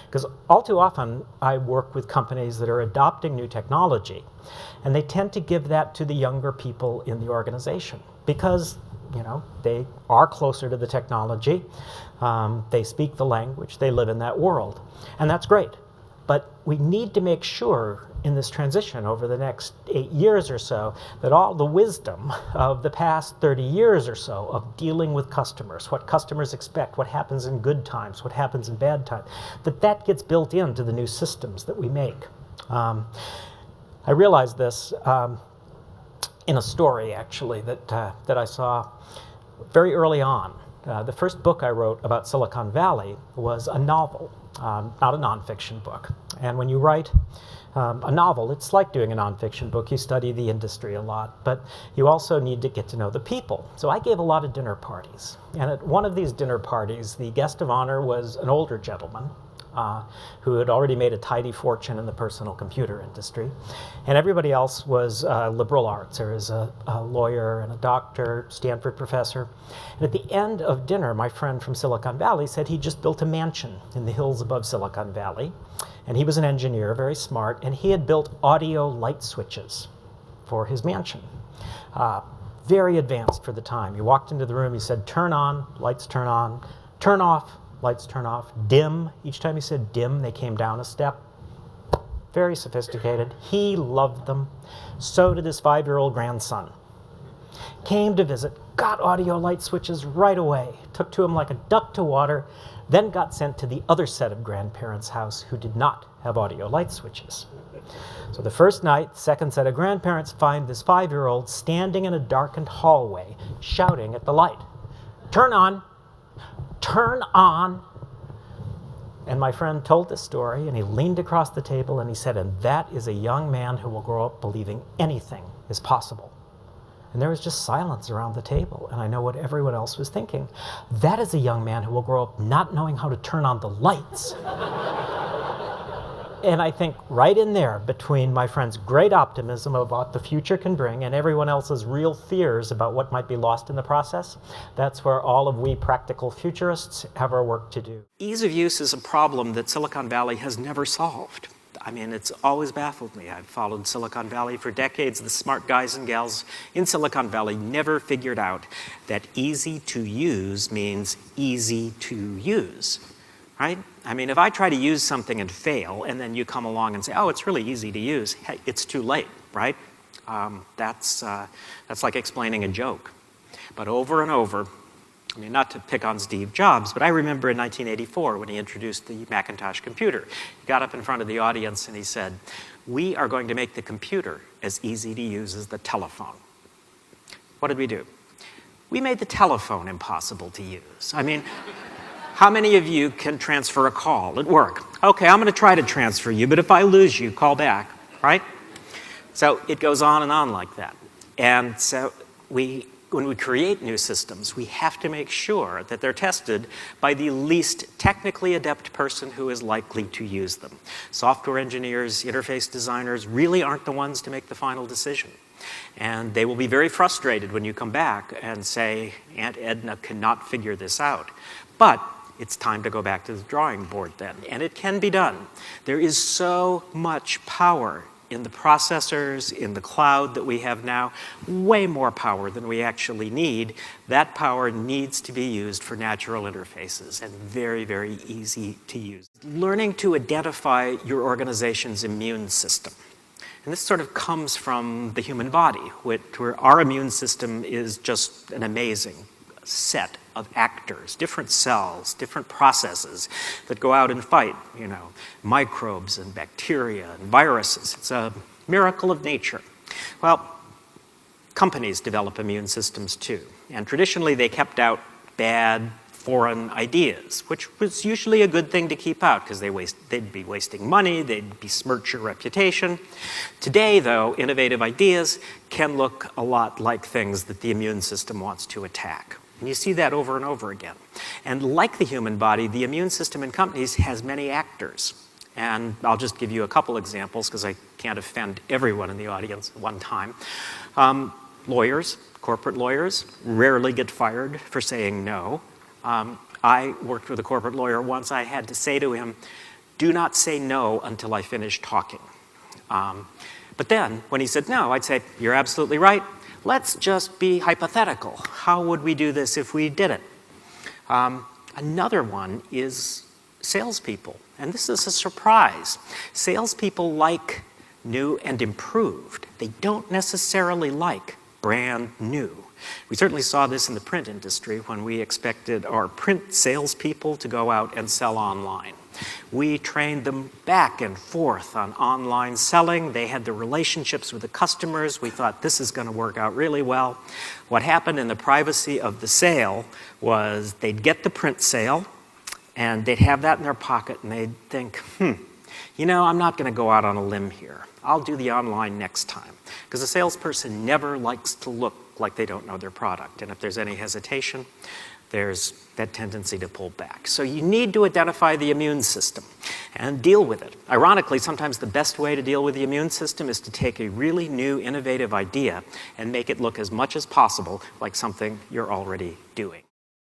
Because all too often, I work with companies that are adopting new technology, and they tend to give that to the younger people in the organization because, you know, they are closer to the technology, they speak the language, they live in that world, and that's great. But we need to make sure in this transition over the next 8 years or so that all the wisdom of the past 30 years or so of dealing with customers, what customers expect, what happens in good times, what happens in bad times, that gets built into the new systems that we make. I realized this in a story, actually, that I saw very early on. The first book I wrote about Silicon Valley was a novel, not a nonfiction book. And when you write a novel, it's like doing a nonfiction book. You study the industry a lot, but you also need to get to know the people. So I gave a lot of dinner parties. And at one of these dinner parties, the guest of honor was an older gentleman who had already made a tidy fortune in the personal computer industry. And everybody else was liberal arts. There was a lawyer and a doctor, Stanford professor. And at the end of dinner, my friend from Silicon Valley said he just built a mansion in the hills above Silicon Valley. And he was an engineer, very smart, and he had built audio light switches for his mansion. Very advanced for the time. You walked into the room, he said, turn on, lights turn on, turn off, lights turn off, dim. Each time he said dim, they came down a step. Very sophisticated. He loved them. So did his 5-year-old grandson. Came to visit, got audio light switches right away. Took to him like a duck to water, then got sent to the other set of grandparents' house who did not have audio light switches. So the first night, second set of grandparents find this 5-year-old standing in a darkened hallway, shouting at the light, turn on, turn on. And my friend told this story, and he leaned across the table and he said, and that is a young man who will grow up believing anything is possible. And there was just silence around the table, and I know what everyone else was thinking. That is a young man who will grow up not knowing how to turn on the lights. And I think right in there, between my friend's great optimism of what the future can bring and everyone else's real fears about what might be lost in the process, that's where all of we practical futurists have our work to do. Ease of use is a problem that Silicon Valley has never solved. I mean, it's always baffled me. I've followed Silicon Valley for decades. The smart guys and gals in Silicon Valley never figured out that easy to use means easy to use, right? I mean, if I try to use something and fail, and then you come along and say, oh, it's really easy to use, hey, it's too late, right? That's like explaining a joke. But over and over, I mean, not to pick on Steve Jobs, but I remember in 1984 when he introduced the Macintosh computer. He got up in front of the audience and he said, we are going to make the computer as easy to use as the telephone. What did we do? We made the telephone impossible to use. I mean, how many of you can transfer a call at work? Okay, I'm going to try to transfer you, but if I lose you, call back, right? So it goes on and on like that. And so when we create new systems, we have to make sure that they're tested by the least technically adept person who is likely to use them. Software engineers, interface designers really aren't the ones to make the final decision. And they will be very frustrated when you come back and say, Aunt Edna cannot figure this out. But it's time to go back to the drawing board then. And it can be done. There is so much power in the processors, in the cloud that we have now, way more power than we actually need. That power needs to be used for natural interfaces and very, very easy to use. Learning to identify your organization's immune system. And this sort of comes from the human body, where our immune system is just an amazing set of actors, different cells, different processes that go out and fight, you know, microbes and bacteria and viruses. It's a miracle of nature. Well, companies develop immune systems too. And traditionally they kept out bad foreign ideas, which was usually a good thing to keep out because they'd be wasting money, they'd besmirch your reputation. Today, though, innovative ideas can look a lot like things that the immune system wants to attack. And you see that over and over again. And like the human body, the immune system in companies has many actors. And I'll just give you a couple examples because I can't offend everyone in the audience at one time. Lawyers, corporate lawyers, rarely get fired for saying no. I worked with a corporate lawyer once. I had to say to him, do not say no until I finish talking. But then, when he said no, I'd say, you're absolutely right. Let's just be hypothetical. How would we do this if we did it? Another one is salespeople. And this is a surprise. Salespeople like new and improved. They don't necessarily like brand new. We certainly saw this in the print industry when we expected our print salespeople to go out and sell online. We trained them back and forth on online selling. They had the relationships with the customers. We thought this is going to work out really well. What happened in the privacy of the sale was they'd get the print sale, and they'd have that in their pocket, and they'd think, you know, I'm not going to go out on a limb here. I'll do the online next time. Because a salesperson never likes to look like they don't know their product. And if there's any hesitation, there's that tendency to pull back. So you need to identify the immune system and deal with it. Ironically, sometimes the best way to deal with the immune system is to take a really new, innovative idea and make it look as much as possible like something you're already doing.